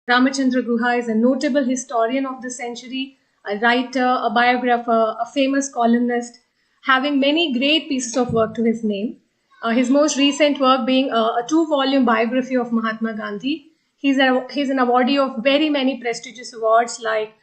Ramachandra Guha is a notable historian of the century, a writer, a biographer, a famous columnist, having many great pieces of work to his name. His most recent work being a two-volume biography of Mahatma Gandhi. He's an awardee of very many prestigious awards like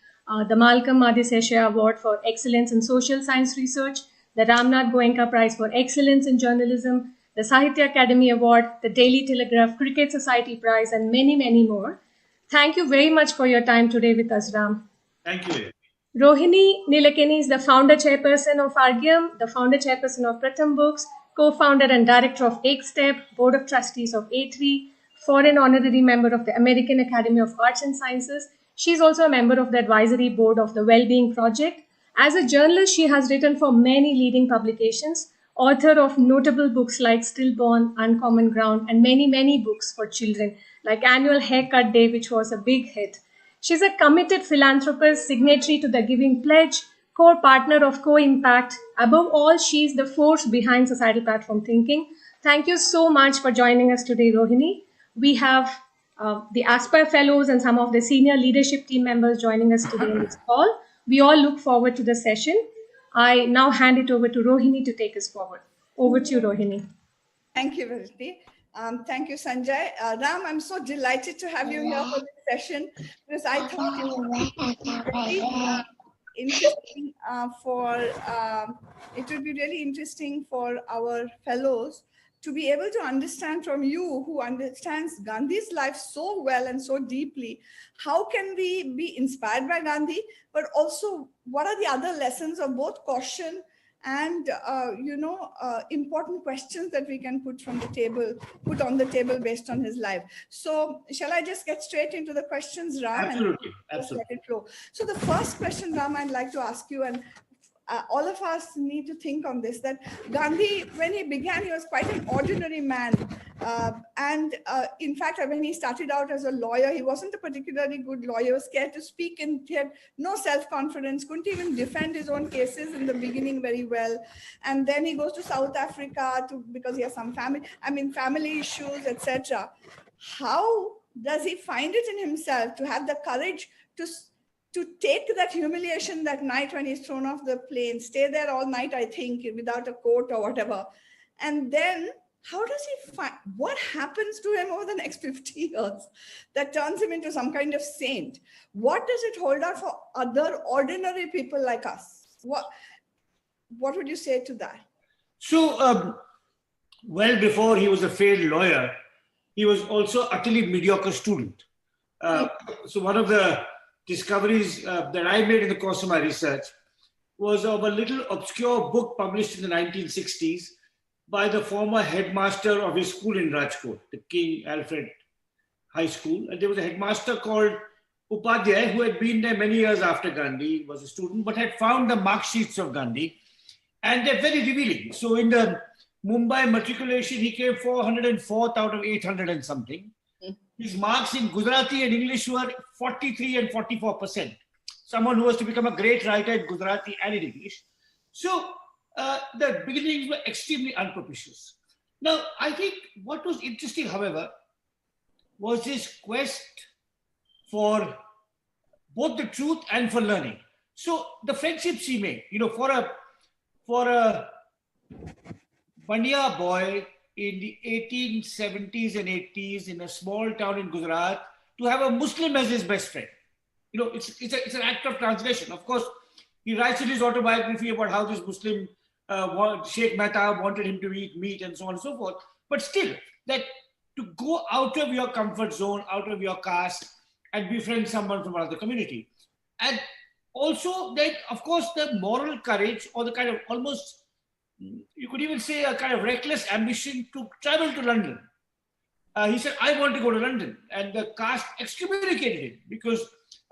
the Malcolm Madisesha Award for Excellence in Social Science Research, the Ramnath Goenka Prize for Excellence in Journalism, the Sahitya Academy Award, the Daily Telegraph Cricket Society Prize, and many, many more. Thank you very much for your time today with us, Ram. Thank you. Rohini Nilekani is the founder chairperson of Argyam, the founder chairperson of Pratham Books, co-founder and director of Ek Step, board of trustees of A3, foreign honorary member of the American Academy of Arts and Sciences. She is also a member of the advisory board of the Wellbeing Project. As a journalist, she has written for many leading publications, author of notable books like Stillborn, Uncommon Ground, and many, many books for children, like Annual Haircut Day, which was a big hit. She's a committed philanthropist, signatory to the Giving Pledge, core partner of Co-Impact. Above all, she's the force behind societal platform thinking. Thank you so much for joining us today, Rohini. We have the Aspire Fellows and some of the senior leadership team members joining us today in this call. We all look forward to the session. I now hand it over to Rohini to take us forward. Over to you, Rohini. Thank you, Virti. Thank you, Sanjay. Ram, I'm so delighted to have you here for this session because I thought it would be really interesting it would be really interesting for our fellows to be able to understand from you, who understands Gandhi's life so well and so deeply, how can we be inspired by Gandhi, but also what are the other lessons of both caution and important questions that we can put on the table based on his life. So shall I just get straight into the questions, Ram? Absolutely. And just let it flow. So the first question, Ram, I'd like to ask you, and all of us need to think on this, that Gandhi, when he began, he was quite an ordinary man. In fact, when he started out as a lawyer, he wasn't a particularly good lawyer. He was scared to speak and he had no self-confidence, couldn't even defend his own cases in the beginning very well. And then he goes to South Africa because he has some family issues, etc. How does he find it in himself to have the courage to take that humiliation that night when he's thrown off the plane, stay there all night, I think, without a coat or whatever. And then how does he find, what happens to him over the next 50 years that turns him into some kind of saint? What does it hold out for other ordinary people like us? What would you say to that? So, well before he was a failed lawyer, he was also utterly mediocre student. So one of the discoveries that I made in the course of my research was of a little obscure book published in the 1960s by the former headmaster of his school in Rajkot, the King Alfred High School. And there was a headmaster called Upadhyay who had been there many years after Gandhi was a student, but had found the mark sheets of Gandhi. And they're very revealing. So in the Mumbai matriculation, he came 404th out of 800 and something. His marks in Gujarati and English were 43 and 44%. Someone who was to become a great writer in Gujarati and in English. So the beginnings were extremely unpropitious. Now, I think what was interesting, however, was his quest for both the truth and for learning. So the friendships he made, for a Bandiya boy in the 1870s and 80s in a small town in Gujarat to have a Muslim as his best friend. It's an act of translation. Of course, he writes in his autobiography about how this Muslim Sheikh Mehta wanted him to eat meat and so on and so forth. But still, that to go out of your comfort zone, out of your caste, and befriend someone from another community. And also that, of course, the moral courage or the kind of almost, you could even say a kind of reckless ambition to travel to London. He said, I want to go to London. And the caste excommunicated him because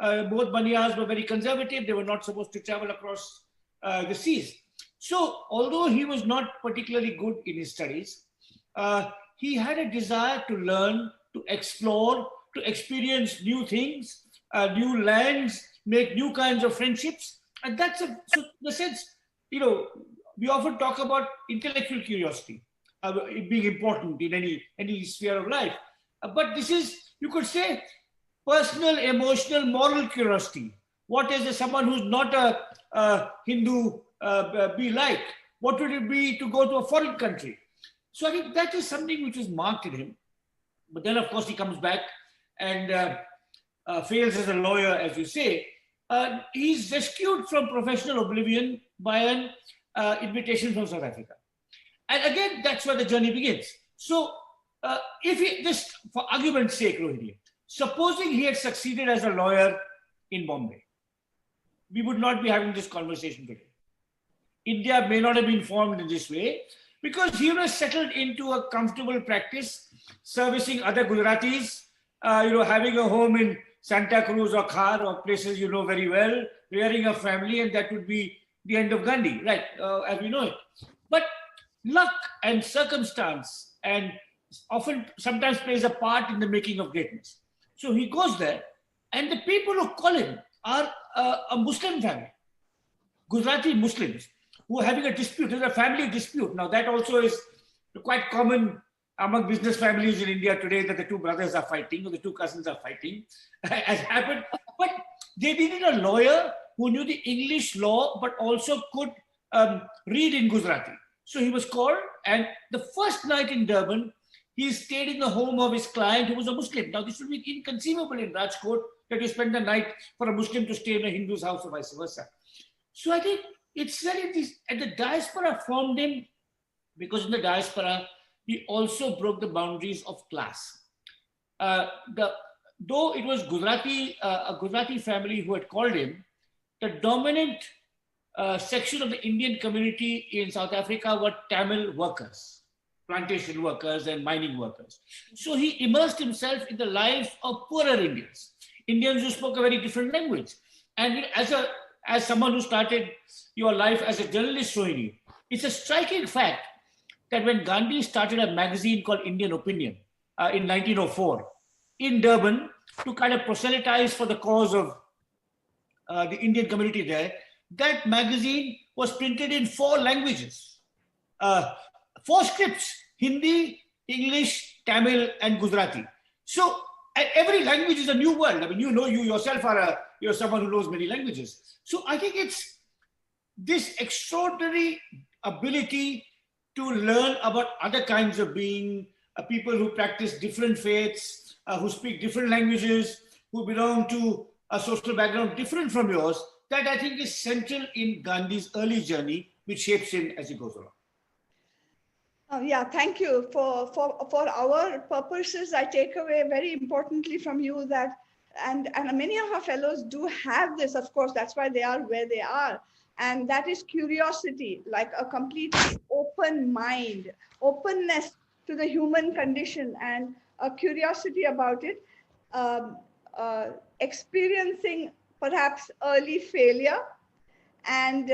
both Baniyas were very conservative. They were not supposed to travel across the seas. So although he was not particularly good in his studies, he had a desire to learn, to explore, to experience new things, new lands, make new kinds of friendships. And that's so in the sense, we often talk about intellectual curiosity, it being important in any sphere of life. But this is, you could say, personal, emotional, moral curiosity. What is someone who's not a Hindu be like? What would it be to go to a foreign country? So I think that is something which is marked in him. But then, of course, he comes back and fails as a lawyer, as you say. He's rescued from professional oblivion by an invitation from South Africa. And again, that's where the journey begins. So, if he, just for argument's sake, Rohini, supposing he had succeeded as a lawyer in Bombay, we would not be having this conversation today. India may not have been formed in this way because he was settled into a comfortable practice, servicing other Gujaratis, having a home in Santa Cruz or Khar or places you know very well, rearing a family, and that would be the end of Gandhi, right, as we know it. But luck and circumstance and often sometimes plays a part in the making of greatness. So he goes there, and the people who call him are a Muslim family, Gujarati Muslims, who are having a dispute. There's a family dispute. Now, that also is quite common among business families in India today, that the two brothers are fighting or the two cousins are fighting, as happened. But they needed a lawyer who knew the English law, but also could read in Gujarati. So he was called, and the first night in Durban, he stayed in the home of his client who was a Muslim. Now, this would be inconceivable in Rajkot that you spend the night for a Muslim to stay in a Hindu's house or vice versa. So I think it's really this, and the diaspora formed him because in the diaspora, he also broke the boundaries of class. Though it was Gujarati, a Gujarati family who had called him, the dominant section of the Indian community in South Africa were Tamil workers, plantation workers and mining workers. So he immersed himself in the lives of poorer Indians, Indians who spoke a very different language. And as someone who started your life as a journalist, Rohini, it's a striking fact that when Gandhi started a magazine called Indian Opinion in 1904 in Durban to kind of proselytize for the cause of the Indian community there, that magazine was printed in 4 languages, 4 scripts: Hindi, English, Tamil, and Gujarati. So every language is a new world. I mean, you yourself you're someone who knows many languages. So I think it's this extraordinary ability to learn about other kinds of being, people who practice different faiths, who speak different languages, who belong to a social background different from yours, that I think is central in Gandhi's early journey, which shapes him as he goes along. Yeah, thank you. For our purposes, I take away very importantly from you that, and many of our fellows do have this, of course, that's why they are where they are. And that is curiosity, like a completely open mind, openness to the human condition and a curiosity about it, experiencing perhaps early failure and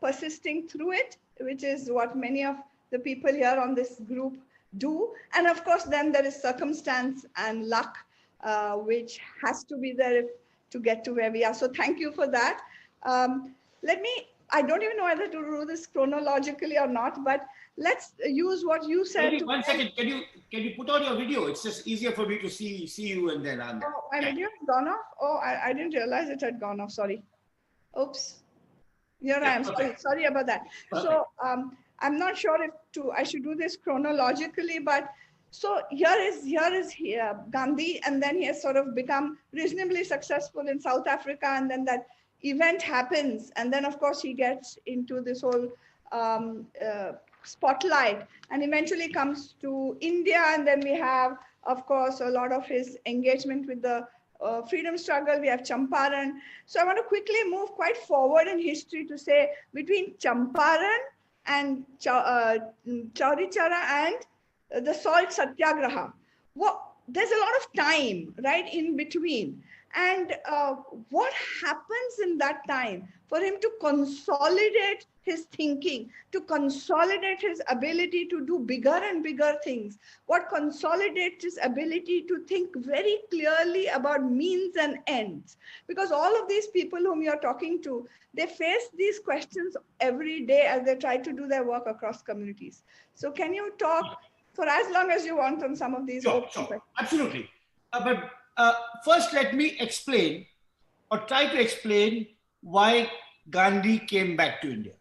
persisting through it, which is what many of the people here on this group do. And of course, then there is circumstance and luck, which has to be there to get to where we are. So thank you for that. I don't even know whether to do this chronologically or not, but let's use what you said. Maybe 1 second, can you put on your video? It's just easier for me to see you and then on. Oh, my video has gone off? Oh, I didn't realize it had gone off, sorry. Oops. Here I am, sorry about that. Perfect. So I'm not sure if I should do this chronologically, but so here is Gandhi, and then he has sort of become reasonably successful in South Africa, and then that event happens, and then of course he gets into this whole spotlight and eventually comes to India, and then we have, of course, a lot of his engagement with the freedom struggle. We have Champaran. So I want to quickly move quite forward in history to say between Champaran and Chauri Chara and the salt satyagraha, there's a lot of time right in between. And what happens in that time for him to consolidate his thinking, to consolidate his ability to do bigger and bigger things? What consolidates his ability to think very clearly about means and ends? Because all of these people whom you're talking to, they face these questions every day as they try to do their work across communities. So can you talk for as long as you want on some of these? Sure. Absolutely. But First, let me explain or try to explain why Gandhi came back to India.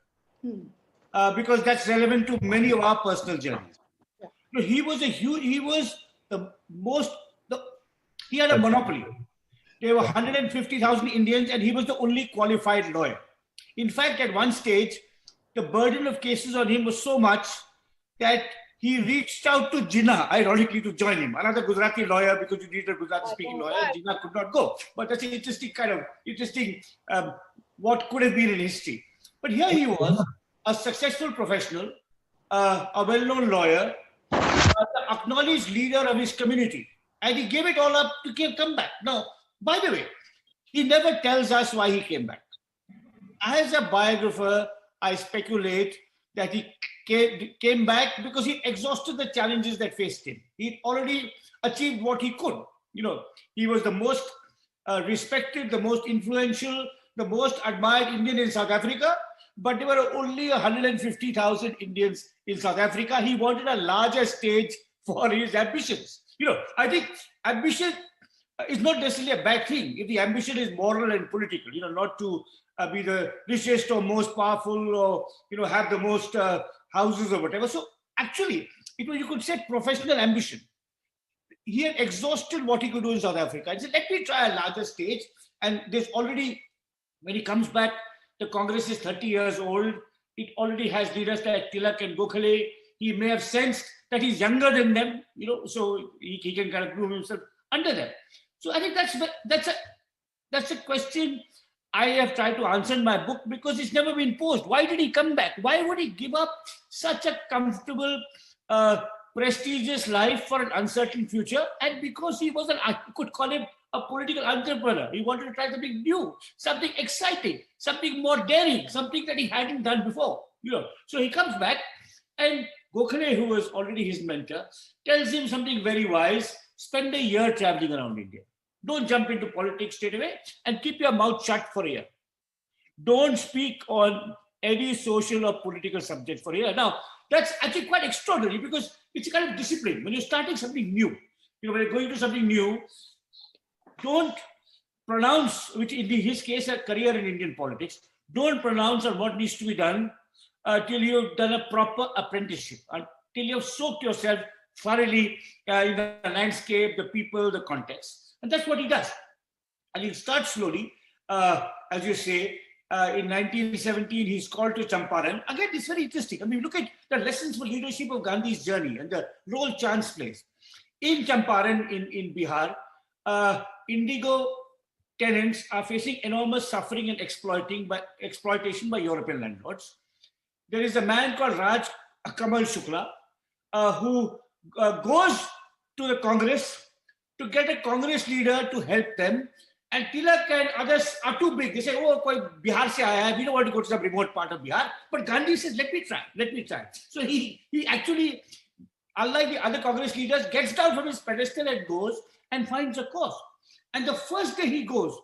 Because that's relevant to many of our personal journeys. So he was he was the most, the, he had a monopoly. There were 150,000 Indians and he was the only qualified lawyer. In fact, at one stage, the burden of cases on him was so much that he reached out to Jinnah, ironically, to join him. Another Gujarati lawyer, because you need a Gujarati speaking lawyer. Jinnah could not go. But that's an interesting what could have been in history. But here he was, a successful professional, a well-known lawyer, the acknowledged leader of his community. And he gave it all up to come back. Now, by the way, he never tells us why he came back. As a biographer, I speculate that he came back because he exhausted the challenges that faced him. He'd already achieved what he could. You know, he was the most respected, the most influential, the most admired Indian in South Africa, but there were only 150,000 Indians in South Africa. He wanted a larger stage for his ambitions. You know, I think ambition is not necessarily a bad thing if the ambition is moral and political, you know, not to be the richest or most powerful or, you know, have the most houses or whatever. So actually, it was, you could say, professional ambition. He had exhausted what he could do in South Africa. He said, let me try a larger stage. And there's already, when he comes back, the Congress is 30 years old. It already has leaders like Tilak and Gokhale. He may have sensed that he's younger than them, you know, so he can kind of prove himself under them. So I think that's a question I have tried to answer in my book because it's never been posed. Why did he come back? Why would he give up such a comfortable, prestigious life for an uncertain future? And because he was I could call him a political entrepreneur. He wanted to try something new, something exciting, something more daring, something that he hadn't done before. You know, so he comes back, and Gokhale, who was already his mentor, tells him something very wise: spend a year traveling around India. Don't jump into politics straight away and keep your mouth shut for a year. Don't speak on any social or political subject for a year. Now, that's actually quite extraordinary because it's a kind of discipline. When you're starting something new, you know, when you're going to something new, don't pronounce, which in his case, a career in Indian politics, don't pronounce on what needs to be done till you've done a proper apprenticeship, until you've soaked yourself thoroughly in the landscape, the people, the context. And that's what he does. And he'll start slowly, as you say. In 1917, he's called to Champaran. Again, it's very interesting. I mean, look at the lessons for leadership of Gandhi's journey and the role chance plays. In Champaran, in Bihar, indigo tenants are facing enormous suffering and exploitation by European landlords. There is a man called Raj Kamal Shukla who goes to the Congress to get a Congress leader to help them. And Tilak and others are too big. They say, oh, koi Bihar se aaya hai. We don't want to go to some remote part of Bihar. But Gandhi says, let me try. So he actually, unlike the other Congress leaders, gets down from his pedestal and goes and finds a cause. And the first day he goes,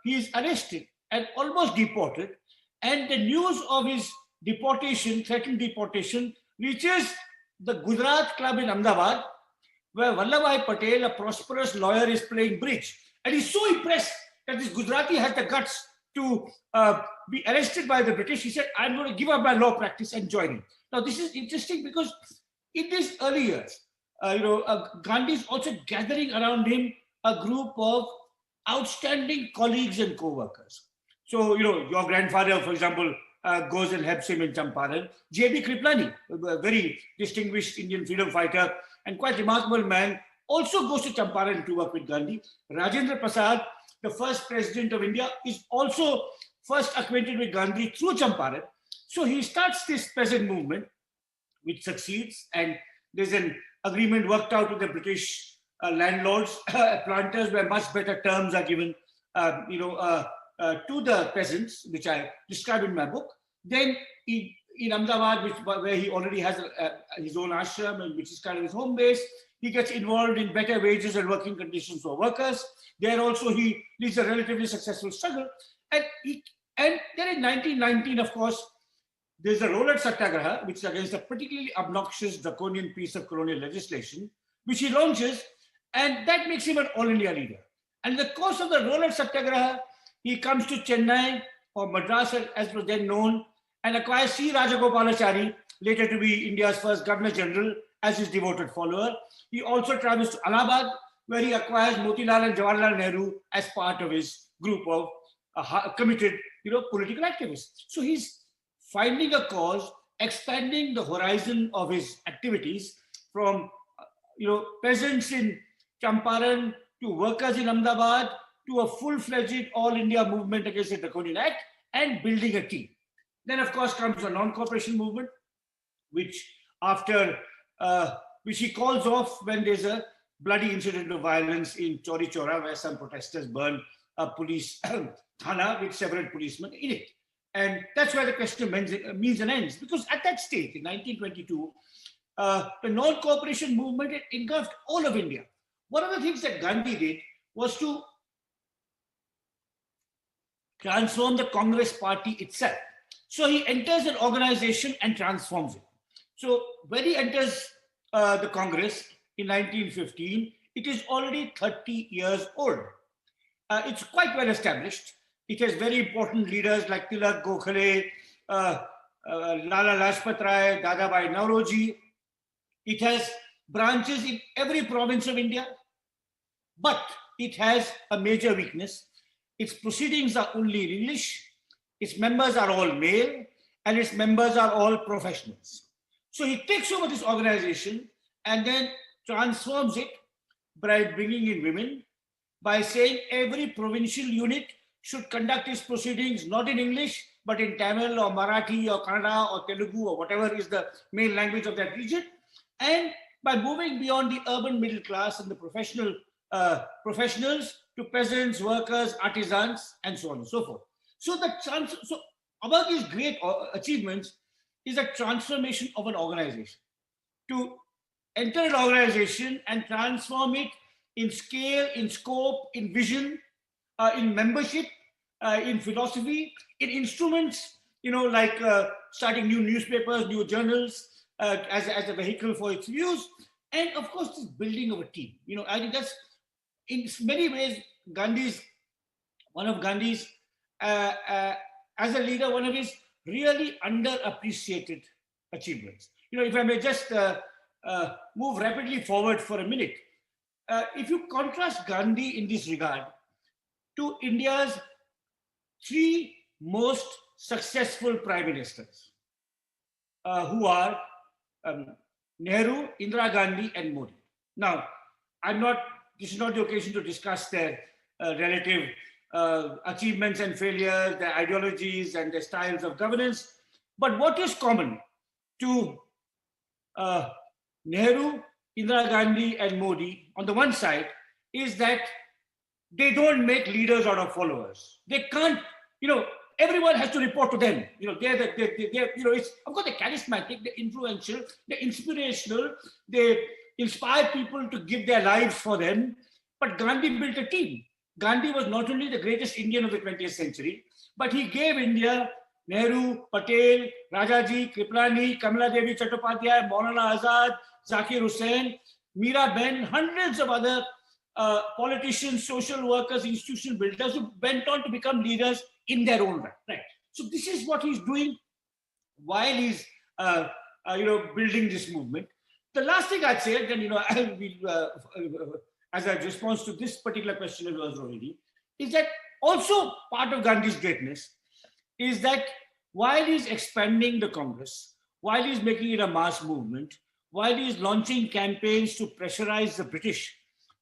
he is arrested and almost deported. And the news of his deportation, threatened deportation, reaches the Gujarat club in Ahmedabad, where Vallabhbhai Patel, a prosperous lawyer, is playing bridge. And he's so impressed that this Gujarati has the guts to be arrested by the British. He said, I'm going to give up my law practice and join him. Now, this is interesting because in these early years, Gandhi is also gathering around him a group of outstanding colleagues and co-workers. So, your grandfather, for example, goes and helps him in Champaran. J.B. Kriplani, a very distinguished Indian freedom fighter and quite remarkable man, also goes to Champaran to work with Gandhi. Rajendra Prasad, the first president of India, is also first acquainted with Gandhi through Champaran. So he starts this peasant movement, which succeeds, and there's an agreement worked out with the British landlords, planters, where much better terms are given, to the peasants, which I describe in my book. Then in Ahmedabad, where he already has his own ashram, which is kind of his home base, he gets involved in better wages and working conditions for workers. There also he leads a relatively successful struggle. And then in 1919, of course, there's a roller satyagraha, which is against a particularly obnoxious draconian piece of colonial legislation, which he launches And that makes him an all India leader. And in the course of the roller satyagraha, he comes to Chennai or Madras, as was then known, and acquires C. Rajagopalachari, later to be India's first Governor General, as his devoted follower. He also travels to Allahabad, where he acquires Motilal and Jawaharlal Nehru as part of his group of committed, political activists. So he's finding a cause, expanding the horizon of his activities from, peasants in Champaran to workers in Ahmedabad to a full-fledged all-India movement against the Draconian Act and building a team. Then, of course, comes the non-cooperation movement, which he calls off when there's a bloody incident of violence in Chauri Chaura, where some protesters burned a police thana with several policemen in it. And that's where the question means and ends. Because at that stage, in 1922, the non-cooperation movement engulfed all of India. One of the things that Gandhi did was to transform the Congress party itself. So he enters an organization and transforms it. So when he enters the Congress in 1915, it is already 30 years old. It's quite well established. It has very important leaders like Tilak, Gokhale, Lala Lajpat Rai, Dadabhai Nauroji. It has branches in every province of India, but it has a major weakness. Its proceedings are only in English, its members are all male, and its members are all professionals. So he takes over this organization and then transforms it by bringing in women, by saying every provincial unit should conduct its proceedings not in English, but in Tamil or Marathi or Kannada or Telugu or whatever is the main language of that region. And by moving beyond the urban middle class and the professionals to peasants, workers, artisans, and so on and so forth. So among these great achievements is a transformation of an organization. To enter an organization and transform it in scale, in scope, in vision, in membership, in philosophy, in instruments, like starting new newspapers, new journals, as a vehicle for its views, and of course, this building of a team. I think that's in many ways one of Gandhi's, as a leader, one of his really underappreciated achievements. If I may just move rapidly forward for a minute, if you contrast Gandhi in this regard to India's three most successful prime ministers, who are Nehru, Indira Gandhi, and Modi. Now, this is not the occasion to discuss their relative achievements and failures, their ideologies and their styles of governance. But what is common to Nehru, Indira Gandhi, and Modi on the one side is that they don't make leaders out of followers. They can't, everyone has to report to them. It's, of course, they're charismatic, they're influential, they're inspirational, they inspire people to give their lives for them. But Gandhi built a team. Gandhi was not only the greatest Indian of the 20th century, but he gave India Nehru, Patel, Rajaji, Kripalani, Kamala Devi Chattopadhyay, Maulana Azad, Zakir Hussain, Mira Ben, hundreds of other politicians, social workers, institutional builders who went on to become leaders in their own right. So this is what he's doing while he's building this movement. The last thing I'd say, then I will, as a response to this particular question of yours, Rohini, is that also part of Gandhi's greatness is that while he's expanding the Congress, while he's making it a mass movement, while he's launching campaigns to pressurize the British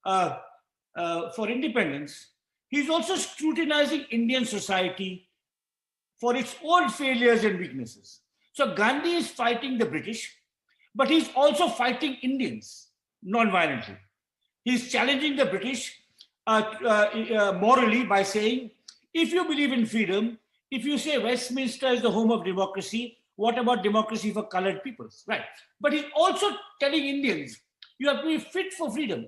for independence, he's also scrutinizing Indian society for its own failures and weaknesses. So Gandhi is fighting the British, but he's also fighting Indians non-violently. He's challenging the British morally by saying, if you believe in freedom, if you say Westminster is the home of democracy, what about democracy for colored peoples? Right. But he's also telling Indians, you have to be fit for freedom.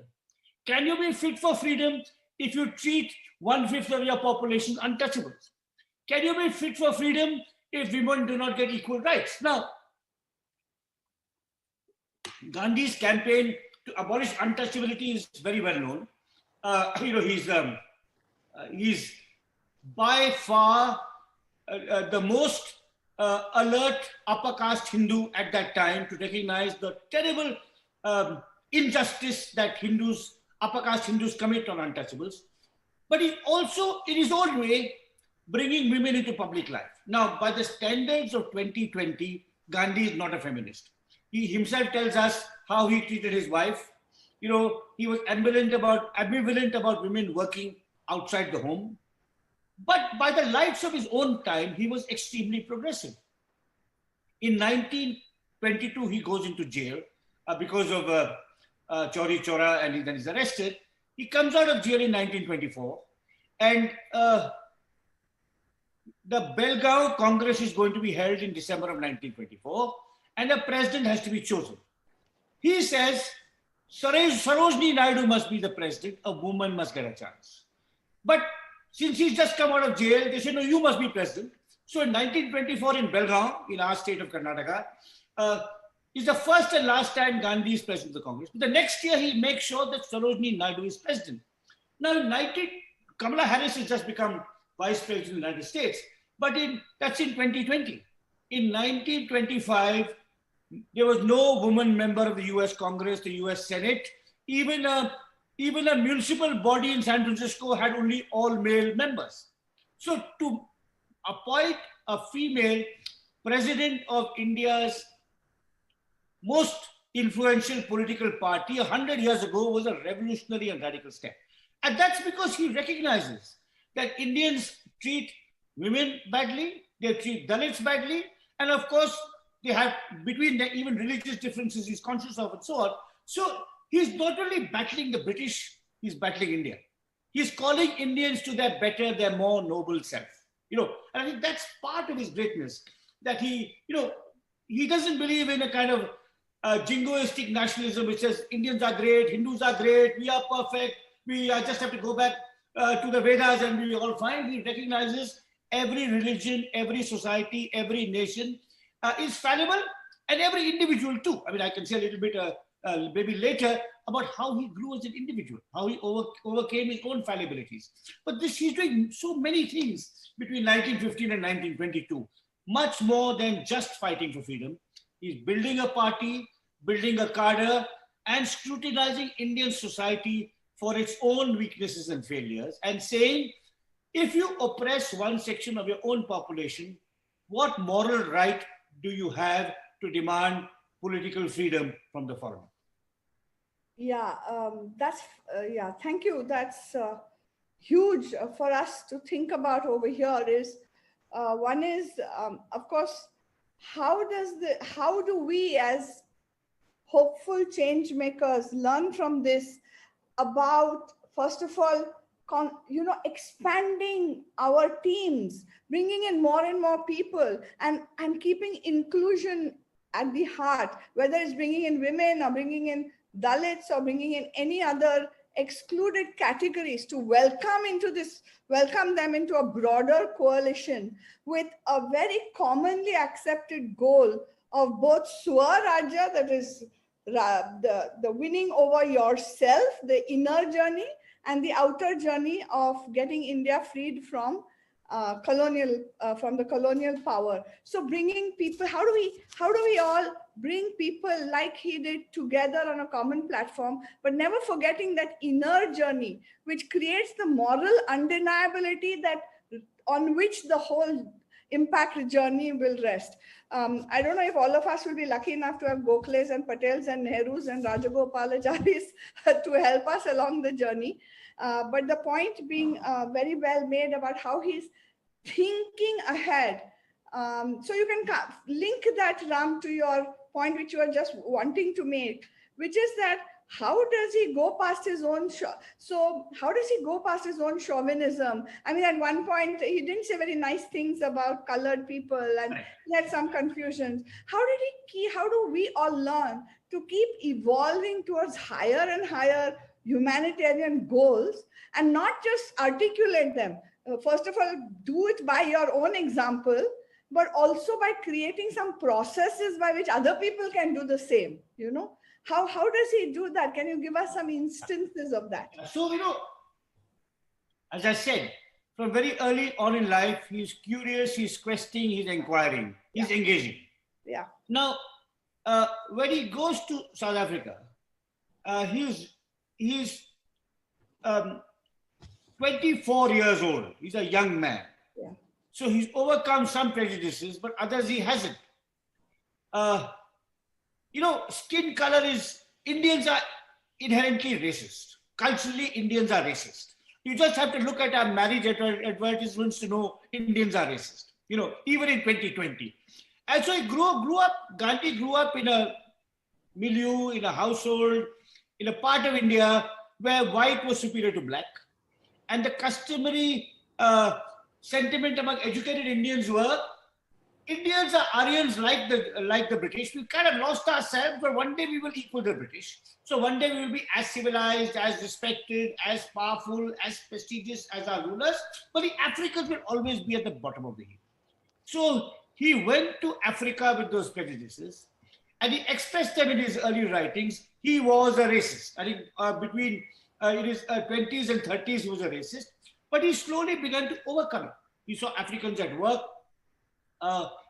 Can you be fit for freedom if you treat 1/5 of your population untouchables? Can you be fit for freedom if women do not get equal rights? Now, Gandhi's campaign to abolish untouchability is very well known. He's by far the most alert upper caste Hindu at that time to recognize the terrible injustice that upper caste Hindus commit on untouchables. But he's also, in his own way, bringing women into public life. Now, by the standards of 2020, Gandhi is not a feminist. He himself tells us how he treated his wife. He was ambivalent about women working outside the home. But by the lights of his own time, he was extremely progressive. In 1922, he goes into jail because of Chori Chora, and then he's arrested. He comes out of jail in 1924, and the Belgaum Congress is going to be held in December of 1924, and a president has to be chosen. He says, Sarojini Naidu must be the president, a woman must get a chance. But since he's just come out of jail, they say, no, you must be president. So in 1924 in Belgaum, in our state of Karnataka, is the first and last time Gandhi is president of the Congress. The next year, he makes sure that Sarojini Naidu is president. Now, Kamala Harris has just become vice president of the United States, but that's in 2020. In 1925, there was no woman member of the US Congress, the US Senate. Even a municipal body in San Francisco had only all male members. So to appoint a female president of India's most influential political party 100 years ago was a revolutionary and radical step. And that's because he recognizes that Indians treat women badly, they treat Dalits badly, and of course, they have between them even religious differences he's conscious of and so on. So he's not only battling the British, he's battling India. He's calling Indians to their better, their more noble self. And I think that's part of his greatness, that he doesn't believe in a kind of jingoistic nationalism which says Indians are great, Hindus are great, we are perfect, we just have to go back to the Vedas and we all fine. He recognizes every religion, every society, every nation is fallible, and every individual too. I mean, I can say a little bit maybe later about how he grew as an individual, how he overcame his own fallibilities. But he's doing so many things between 1915 and 1922, much more than just fighting for freedom. He's building a party, building a cadre, and scrutinizing Indian society for its own weaknesses and failures, and saying, if you oppress one section of your own population, what moral right do you have to demand political freedom from the foreigner? Yeah, thank you. That's huge for us to think about over here. One is, of course, how do we as hopeful change makers learn from this about, first of all, expanding our teams, bringing in more and more people, and keeping inclusion at the heart, whether it's bringing in women or bringing in Dalits or bringing in any other excluded categories, to welcome them into a broader coalition with a very commonly accepted goal of both Swarajya, that is the winning over yourself, the inner journey, and the outer journey of getting India freed from the colonial power. So bringing people, how do we all bring people like he did together on a common platform, but never forgetting that inner journey, which creates the moral undeniability on which the whole impact journey will rest. I don't know if all of us will be lucky enough to have Gokhales and Patels and Nehrus and Rajagopalacharis to help us along the journey. But the point being very well made about how he's thinking ahead. So you can link that, Ram, to your point, which you are just wanting to make, which is that how does he go past his own chauvinism? I mean, at one point, he didn't say very nice things about colored people, and he had some confusions. How do we all learn to keep evolving towards higher and higher humanitarian goals and not just articulate them? First of all, do it by your own example, but also by creating some processes by which other people can do the same, How does he do that? Can you give us some instances of that? So, as I said, from very early on in life, he's curious, he's questioning, he's inquiring, he's engaging. Yeah. Now, when he goes to South Africa, he's 24 years old. He's a young man. Yeah. So he's overcome some prejudices, but others he hasn't. Skin color Indians are inherently racist. Culturally, Indians are racist. You just have to look at our marriage advertisements to know Indians are racist, even in 2020. And so Gandhi grew up in a milieu, in a household, in a part of India where white was superior to black. And the customary sentiment among educated Indians were, Indians are Aryans like the British. We kind of lost ourselves, but one day we will equal the British. So one day we will be as civilized, as respected, as powerful, as prestigious as our rulers. But the Africans will always be at the bottom of the heap. So he went to Africa with those prejudices, and he expressed them in his early writings. He was a racist. I think between in his 20s and 30s, he was a racist. But he slowly began to overcome it. He saw Africans at work.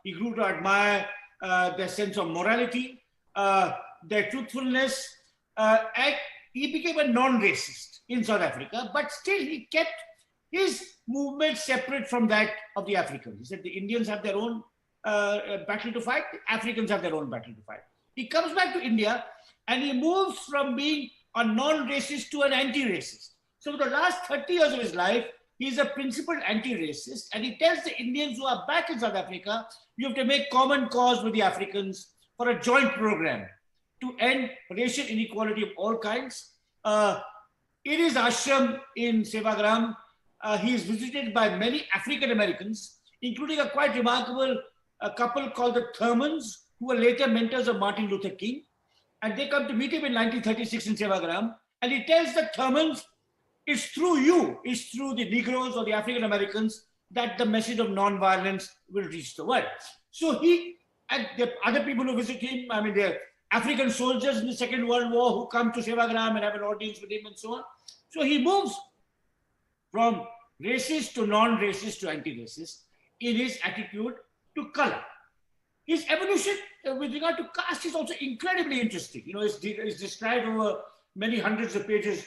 He grew to admire their sense of morality, their truthfulness, and he became a non-racist in South Africa, but still he kept his movement separate from that of the Africans. He said the Indians have their own battle to fight, the Africans have their own battle to fight. He comes back to India and he moves from being a non-racist to an anti-racist. So for the last 30 years of his life, he's a principled anti-racist, and he tells the Indians who are back in South Africa, you have to make common cause with the Africans for a joint program to end racial inequality of all kinds. In his ashram in Sevagram, he is visited by many African Americans, including a quite remarkable couple called the Thurmans, who were later mentors of Martin Luther King. And they come to meet him in 1936 in Sevagram, and he tells the Thurmans, it's through you, it's through the Negroes or the African Americans that the message of non-violence will reach the world. So he and the other people who visit him, I mean, they're African soldiers in the Second World War who come to Sevagram and have an audience with him and so on. So he moves from racist to non-racist to anti-racist in his attitude to color. His evolution with regard to caste is also incredibly interesting. It's described over many hundreds of pages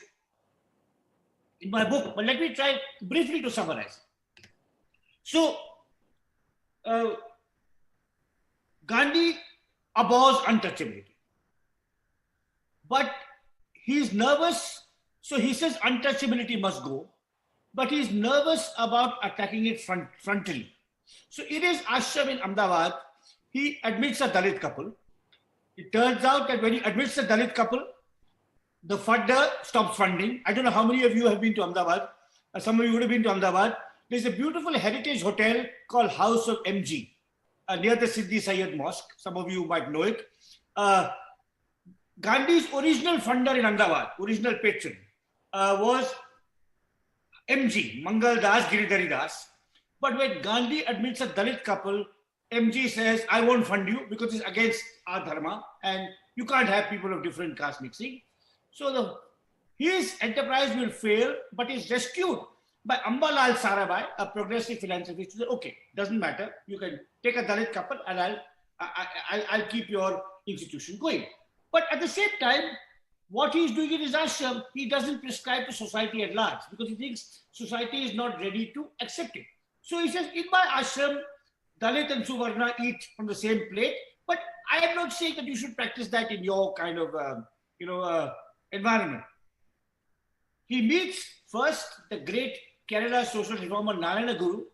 in my book, but let me try briefly to summarize. So, Gandhi abhors untouchability, but he's nervous. So he says untouchability must go, but he's nervous about attacking it frontally. So in his ashram in Ahmedabad, he admits a Dalit couple. It turns out that when he admits a Dalit couple, the funder stops funding. I don't know how many of you have been to Ahmedabad. Some of you would have been to Ahmedabad. There's a beautiful heritage hotel called House of MG near the Siddhi Sayyid Mosque. Some of you might know it. Gandhi's original funder in Ahmedabad, original patron, was MG, Mangal Das, Giridhari Das. But when Gandhi admits a Dalit couple, MG says, I won't fund you because it's against our dharma and you can't have people of different caste mixing. So his enterprise will fail, but is rescued by Ambalal Sarabhai, a progressive philanthropist, who said, okay, doesn't matter. You can take a Dalit couple and I'll keep your institution going. But at the same time, what he's doing in his ashram, he doesn't prescribe to society at large because he thinks society is not ready to accept it. So he says, in my ashram, Dalit and Suvarna eat from the same plate, but I am not saying that you should practice that in your kind of, environment. He meets first the great Kerala social reformer Narayana Guru,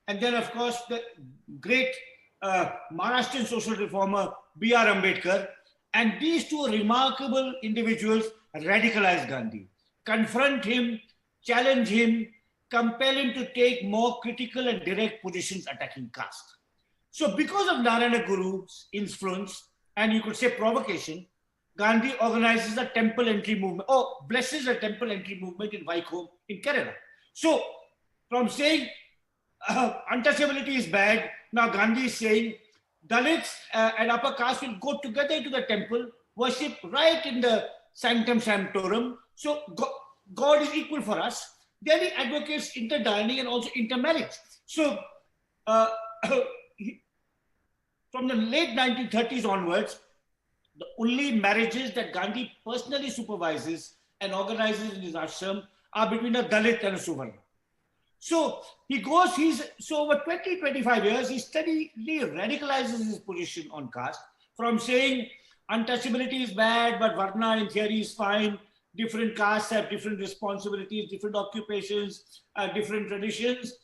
and then, of course, the great Maharashtrian social reformer B.R. Ambedkar. And these two remarkable individuals radicalize Gandhi, confront him, challenge him, compel him to take more critical and direct positions attacking caste. So because of Narayana Guru's influence, and you could say provocation, Gandhi organizes a temple entry movement, blesses a temple entry movement in Vaikom in Kerala. So from saying untouchability is bad, now Gandhi is saying Dalits and upper caste will go together into the temple worship right in the sanctum sanctorum. So God is equal for us. Then he advocates interdining and also intermarriage. So uh, from the late 1930s onwards, the only marriages that Gandhi personally supervises and organizes in his ashram are between a Dalit and a Suvarna. So so over 20, 25 years, he steadily radicalizes his position on caste from saying untouchability is bad, but Varna in theory is fine. Different castes have different responsibilities, different occupations, different traditions.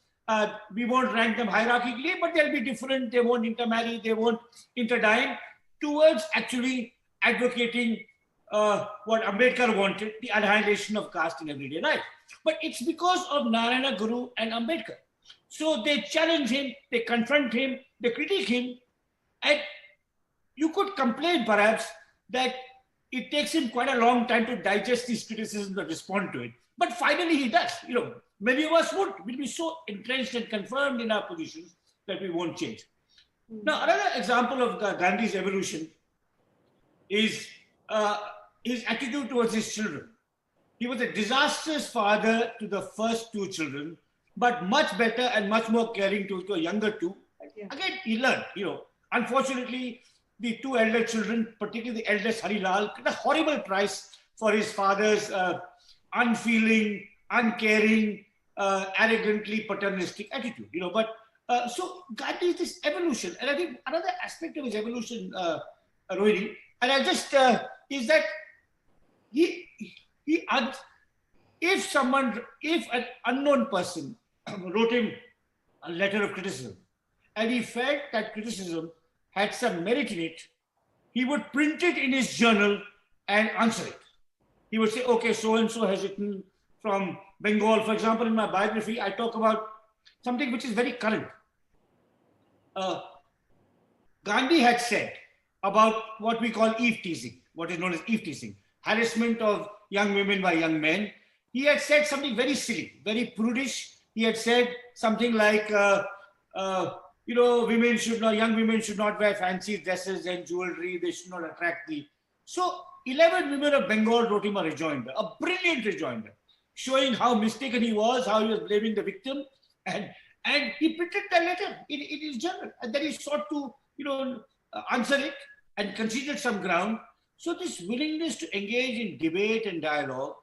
We won't rank them hierarchically, but they'll be different. They won't intermarry, they won't interdine, towards actually advocating what Ambedkar wanted, the annihilation of caste in everyday life. But it's because of Narayana Guru and Ambedkar. So they challenge him, they confront him, they critique him, and you could complain perhaps that it takes him quite a long time to digest these criticisms and respond to it. But finally he does. Many of us would. We'll be so entrenched and confirmed in our positions that we won't change. Now, another example of Gandhi's evolution is his attitude towards his children. He was a disastrous father to the first two children, but much better and much more caring to the younger two. Yeah. Again, he learned, unfortunately, the two elder children, particularly the eldest Harilal, paid a horrible price for his father's unfeeling, uncaring, arrogantly paternalistic attitude. So Gandhi is this evolution, and I think another aspect of his evolution, Rohini, and I just is that if an unknown person wrote him a letter of criticism, and he felt that criticism had some merit in it, he would print it in his journal and answer it. He would say, okay, so-and-so has written from Bengal. For example, in my biography, I talk about something which is very current. Gandhi had said about what we call eve teasing, what is known as eve teasing, harassment of young women by young men. He had said something very silly, very prudish. He had said something like, young women should not wear fancy dresses and jewelry. They should not attract the. So 11 women of Bengal wrote him a rejoinder, a brilliant rejoinder, showing how mistaken he was, how he was blaming the victim, and he printed that letter in his journal, and then he sought to answer it and conceded some ground. So this willingness to engage in debate and dialogue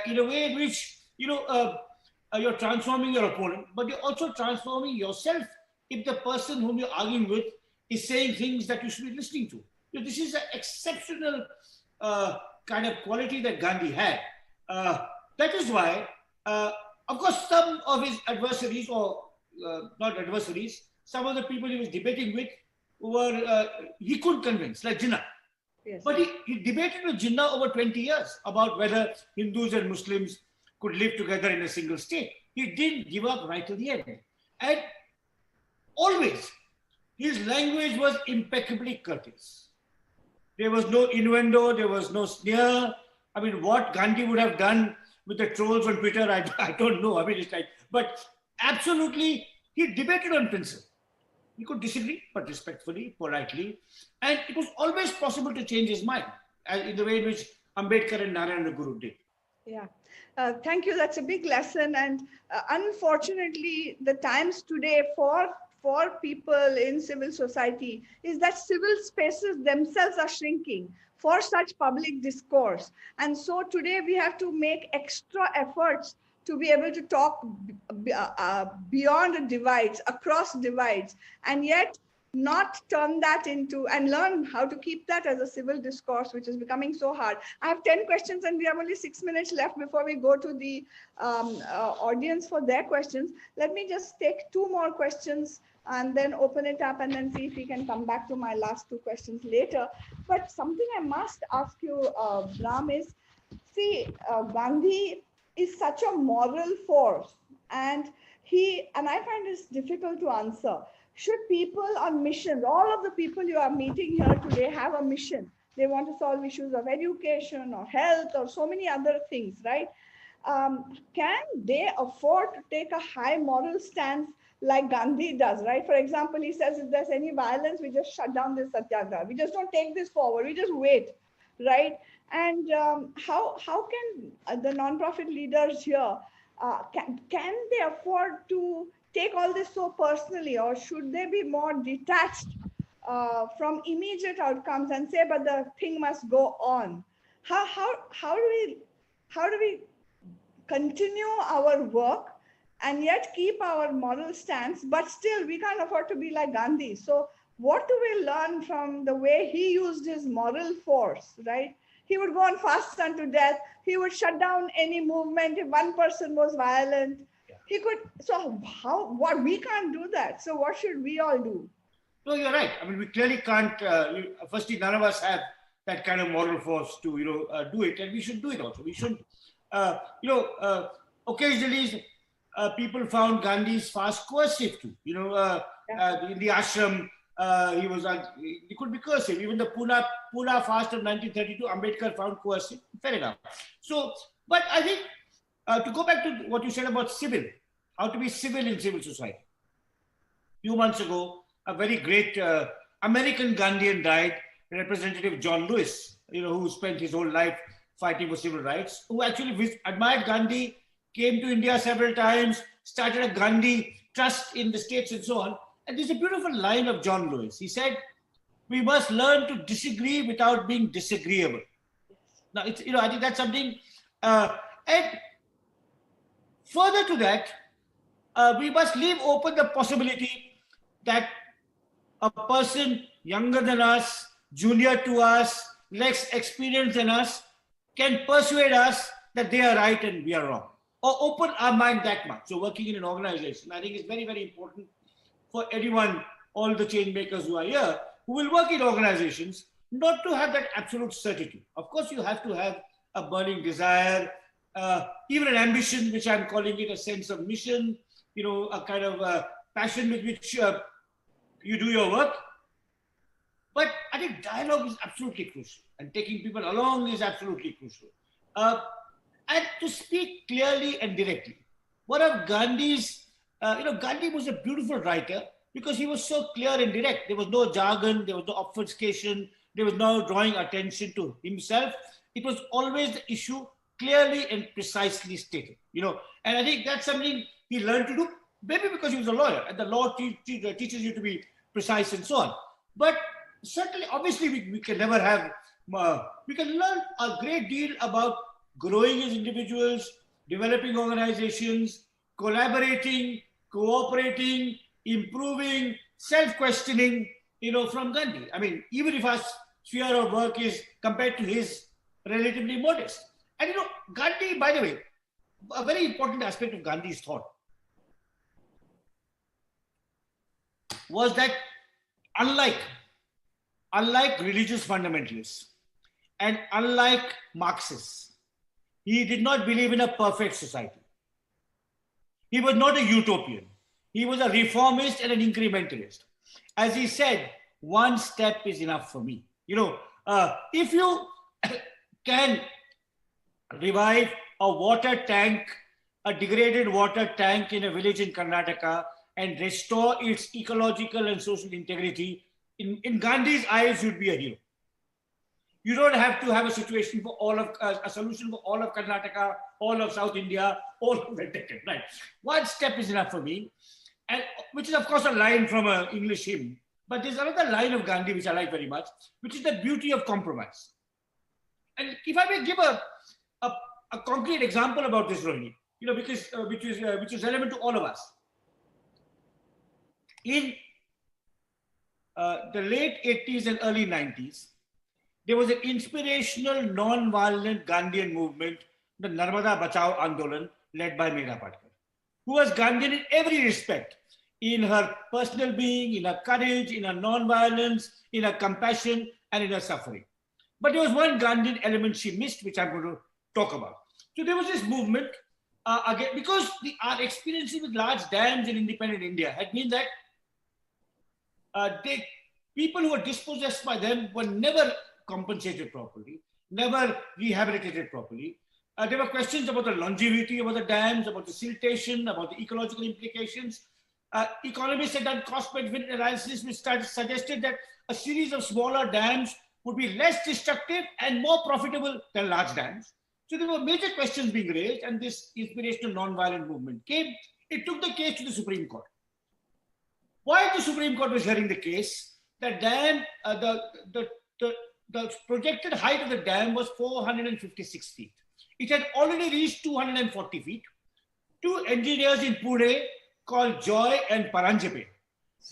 in a way in which you're transforming your opponent, but you're also transforming yourself if the person whom you're arguing with is saying things that you should be listening to. This is an exceptional kind of quality that Gandhi had. That is why, of course, some of his adversaries, or not adversaries, some of the people he was debating with were he couldn't convince, like Jinnah. Yes. But he debated with Jinnah over 20 years about whether Hindus and Muslims could live together in a single state. He didn't give up right to the end. And always, his language was impeccably courteous. There was no innuendo, there was no sneer. I mean, what Gandhi would have done with the trolls on Twitter, I don't know. I mean, it's like, but absolutely, he debated on principle. He could disagree, but respectfully, politely. And it was always possible to change his mind, in the way in which Ambedkar and Narayana Guru did. Yeah. Thank you. That's a big lesson. And unfortunately, the times today for people in civil society is that civil spaces themselves are shrinking for such public discourse. And so today we have to make extra efforts to be able to talk beyond the divides, across divides, and yet not turn that into, and learn how to keep that as a civil discourse, which is becoming so hard. I have 10 questions and we have only 6 minutes left before we go to the audience for their questions. Let me just take 2 more questions and then open it up and then see if we can come back to my last 2 questions later. But something I must ask you, Ram, is, see, Gandhi is such a moral force, and I find this difficult to answer. Should people on missions, all of the people you are meeting here today have a mission. They want to solve issues of education or health or so many other things, right? can they afford to take a high moral stance like Gandhi does, right? For example, he says if there's any violence, we just shut down this satyagraha. We just don't take this forward. We just wait, right? And how can the non-profit leaders here, can they afford to take all this so personally, or should they be more detached from immediate outcomes and say, but the thing must go on? How do we continue our work and yet keep our moral stance, but still we can't afford to be like Gandhi? So what do we learn from the way he used his moral force, right? He would go on fast unto death. He would shut down any movement if one person was violent. He could. So what, we can't do that. So what should we all do? No, you're right. I mean, we clearly can't. Firstly, none of us have that kind of moral force to do it, and we should do it also. We should, occasionally people found Gandhi's fast coercive too. In the ashram, he could be coercive. Even the Pune fast of 1932, Ambedkar found coercive. Fair enough. So, but I think to go back to what you said about civil, how to be civil in civil society. A few months ago, a very great American Gandhian died, Representative John Lewis, who spent his whole life fighting for civil rights, who actually admired Gandhi, came to India several times, started a Gandhi trust in the States and so on. And there's a beautiful line of John Lewis. He said, we must learn to disagree without being disagreeable. Now, I think that's something, and further to that, we must leave open the possibility that a person younger than us, junior to us, less experienced than us, can persuade us that they are right and we are wrong, or open our mind that much. So working in an organization, I think it's very, very important for everyone, all the change makers who are here, who will work in organizations, not to have that absolute certainty. Of course, you have to have a burning desire, even an ambition, which I'm calling it a sense of mission, a kind of passion with which you do your work. But I think dialogue is absolutely crucial, and taking people along is absolutely crucial. And to speak clearly and directly. One of Gandhi's, Gandhi was a beautiful writer because he was so clear and direct. There was no jargon, there was no obfuscation, there was no drawing attention to himself. It was always the issue clearly and precisely stated, And I think that's something he learned to do, maybe because he was a lawyer, and the law teaches you to be precise and so on. But certainly, obviously, we can never have, we can learn a great deal about growing as individuals, developing organizations, collaborating, cooperating, improving, self-questioning, from Gandhi. I mean, even if our sphere of work is compared to his relatively modest. And Gandhi, by the way, a very important aspect of Gandhi's thought was that unlike religious fundamentalists and unlike Marxists, he did not believe in a perfect society. He was not a utopian. He was a reformist and an incrementalist. As he said, one step is enough for me. If you can revive a water tank, a degraded water tank in a village in Karnataka, and restore its ecological and social integrity, in Gandhi's eyes, you'd be a hero. You don't have to have a situation for all of a solution for all of Karnataka, all of South India, all of the Deccan. Right? One step is enough for me, and which is of course a line from an English hymn. But there's another line of Gandhi which I like very much, which is the beauty of compromise. And if I may give a concrete example about this, Rohini, because which is relevant to all of us. In the late 80s and early 90s, there was an inspirational, non-violent Gandhian movement, the Narmada Bachao Andolan, led by Megha Patkar, who was Gandhian in every respect, in her personal being, in her courage, in her non-violence, in her compassion, and in her suffering. But there was one Gandhian element she missed, which I'm going to talk about. So there was this movement, again, because our experiences with large dams in independent India had been that people who were dispossessed by them were never compensated properly, never rehabilitated properly. There were questions about the longevity about the dams, about the siltation, about the ecological implications. Economists had done cost-benefit analysis which suggested that a series of smaller dams would be less destructive and more profitable than large dams. So there were major questions being raised, and this inspirational non-violent movement came. It took the case to the Supreme Court. While the Supreme Court was hearing the case, the dam, the projected height of the dam was 456 feet. It had already reached 240 feet. Two engineers in Pune called Joy and Paranjape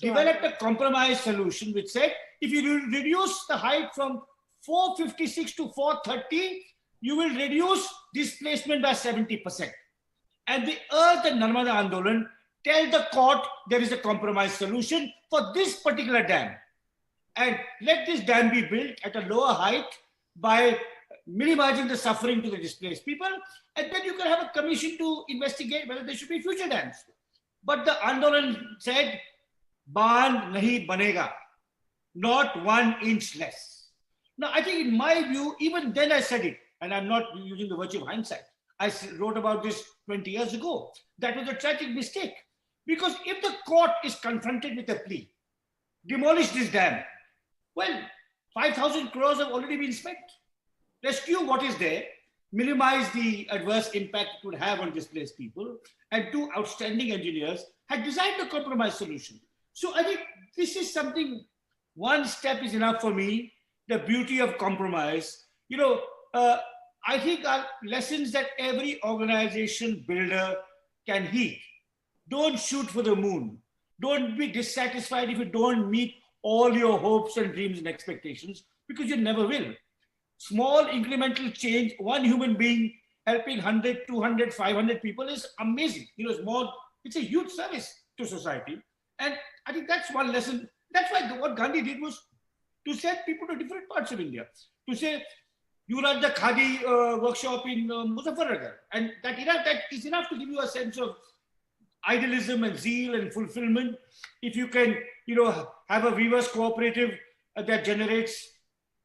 developed a compromise solution which said, if you reduce the height from 456 to 430, you will reduce displacement by 70%. And they urged the Narmada Andolan, tell the court there is a compromise solution for this particular dam. And let this dam be built at a lower height by minimizing the suffering to the displaced people. And then you can have a commission to investigate whether there should be future dams. But the Andolan said, Baan nahi banega, not 1 inch less. Now, I think in my view, even then I said it, and I'm not using the virtue of hindsight. I wrote about this 20 years ago. That was a tragic mistake. Because if the court is confronted with a plea, demolish this dam, well, 5,000 crores have already been spent. Rescue what is there, minimize the adverse impact it would have on displaced people, and two outstanding engineers had designed a compromise solution. So I think this is something, one step is enough for me, the beauty of compromise. I think are lessons that every organization builder can heed. Don't shoot for the moon. Don't be dissatisfied if you don't meet all your hopes and dreams and expectations, because you never will. Small incremental change, one human being helping 100, 200, 500 people is amazing. It's a huge service to society. And I think that's one lesson. That's why what Gandhi did was to send people to different parts of India. To say, you run the Khadi workshop in Muzaffarnagar. And that is enough to give you a sense of idealism and zeal and fulfillment. If you can, have a weavers cooperative that generates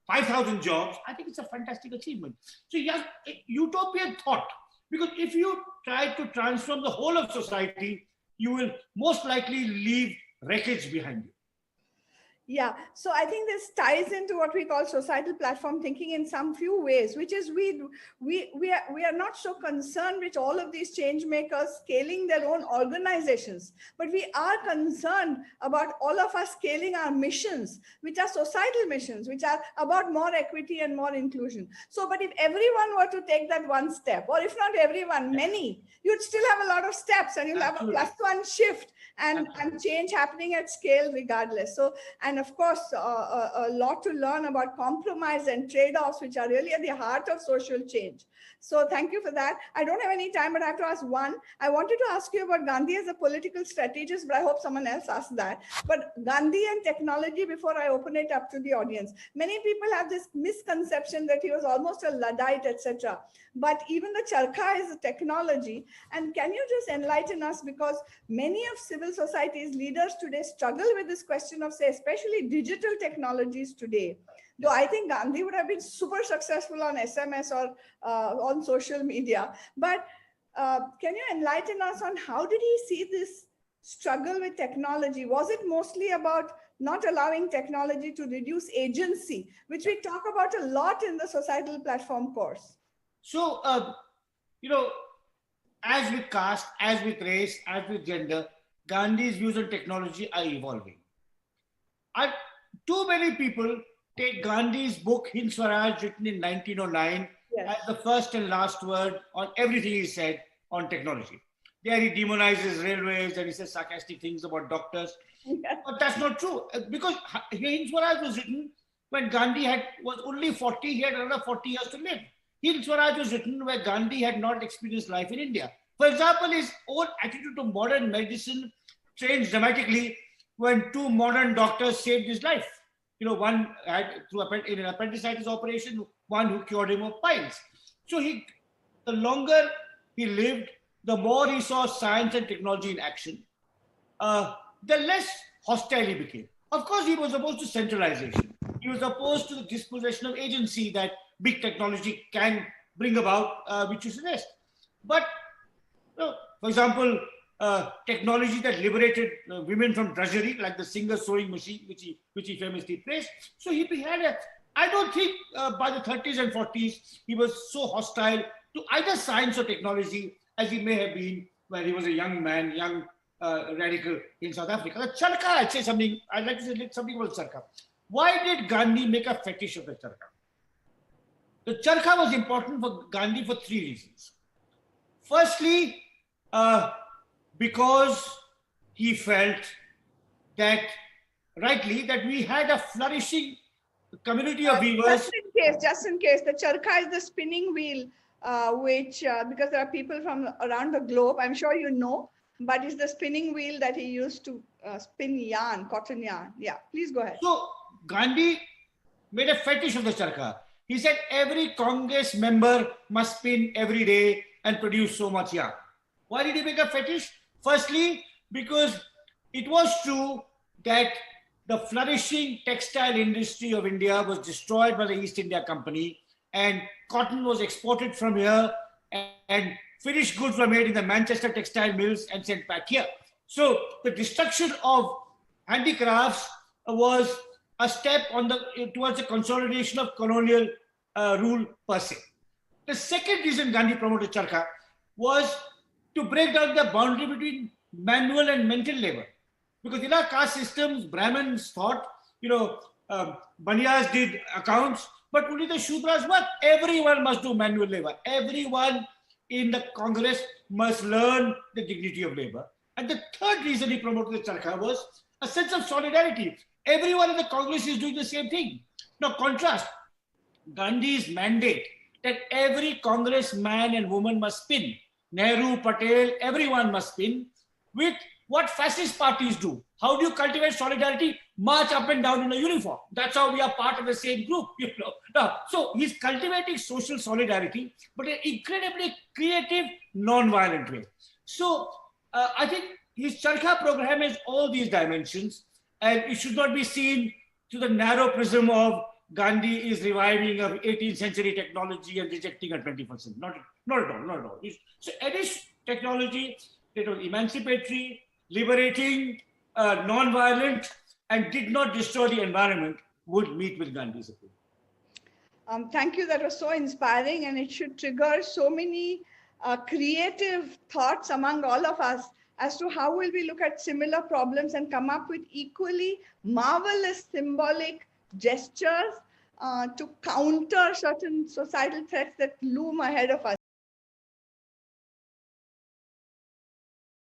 5,000 jobs, I think it's a fantastic achievement. So yeah, utopian thought, because if you try to transform the whole of society, you will most likely leave wreckage behind you. Yeah, so I think this ties into what we call societal platform thinking in some few ways, which is we are not so concerned with all of these change makers scaling their own organizations, but we are concerned about all of us scaling our missions, which are societal missions, which are about more equity and more inclusion. So, but if everyone were to take that one step, or if not everyone, many, you'd still have a lot of steps, and you'll have a +1 shift and change happening at scale regardless. So, and of course, a lot to learn about compromise and trade-offs, which are really at the heart of social change. So thank you for that. I don't have any time, but I have to ask one. I wanted to ask you about Gandhi as a political strategist, but I hope someone else asks that. But Gandhi and technology, before I open it up to the audience. Many people have this misconception that he was almost a Luddite, etc. But even the charkha is a technology. And can you just enlighten us, because many of civil society's leaders today struggle with this question of, say, especially digital technologies today. Though I think Gandhi would have been super successful on SMS or on social media. But can you enlighten us on how did he see this struggle with technology? Was it mostly about not allowing technology to reduce agency, which we talk about a lot in the societal platform course? So, as with caste, as with race, as with gender, Gandhi's views on technology are evolving. Too many people take Gandhi's book, Hind Swaraj, written in 1909, as the first and last word on everything he said on technology. There he demonizes railways and he says sarcastic things about doctors. But that's not true, because Hind Swaraj was written when Gandhi was only 40, he had another 40 years to live. Hind Swaraj was written where Gandhi had not experienced life in India. For example, his own attitude to modern medicine changed dramatically when two modern doctors saved his life. One had in an appendicitis operation, one who cured him of piles. So the longer he lived, the more he saw science and technology in action, the less hostile he became. Of course, he was opposed to centralization. He was opposed to the dispossession of agency that big technology can bring about, which you suggest. But for example, technology that liberated women from drudgery, like the Singer sewing machine, which he famously praised. So he had a. I don't think by the 30s and 40s he was so hostile to either science or technology as he may have been when he was a young man, young radical in South Africa. The charkha, I'd say something. I'd like to say something about charkha. Why did Gandhi make a fetish of the charkha? The charkha was important for Gandhi for three reasons. Firstly, because he felt that, rightly, that we had a flourishing community of weavers. Just in case, the charkha is the spinning wheel, which, because there are people from around the globe, I'm sure you know, but it's the spinning wheel that he used to spin yarn, cotton yarn. Yeah, please go ahead. So Gandhi made a fetish of the charkha. He said every Congress member must spin every day and produce so much yarn. Why did he make a fetish? Firstly, because it was true that the flourishing textile industry of India was destroyed by the East India Company, and cotton was exported from here, and finished goods were made in the Manchester textile mills and sent back here. So the destruction of handicrafts was a step towards the consolidation of colonial rule per se. The second reason Gandhi promoted charkha was to break down the boundary between manual and mental labor. Because in our caste systems, Brahmins thought, Banyas did accounts, but only the Shudras work. Everyone must do manual labor. Everyone in the Congress must learn the dignity of labor. And the third reason he promoted the charkha was a sense of solidarity. Everyone in the Congress is doing the same thing. Now contrast Gandhi's mandate that every Congress man and woman must spin. Nehru, Patel, everyone must spin, with what fascist parties do. How do you cultivate solidarity? March up and down in a uniform. That's how we are part of the same group. Now, so he's cultivating social solidarity, but in an incredibly creative, non-violent way. So I think his charkha program has all these dimensions, and it should not be seen through the narrow prism of Gandhi is reviving of 18th century technology and rejecting a 21st century. Not at all. So Eddish technology, it was emancipatory, liberating, non-violent, and did not destroy the environment, would meet with Gandhi's appeal. Thank you. That was so inspiring, and it should trigger so many creative thoughts among all of us as to how will we look at similar problems and come up with equally marvelous symbolic gestures to counter certain societal threats that loom ahead of us.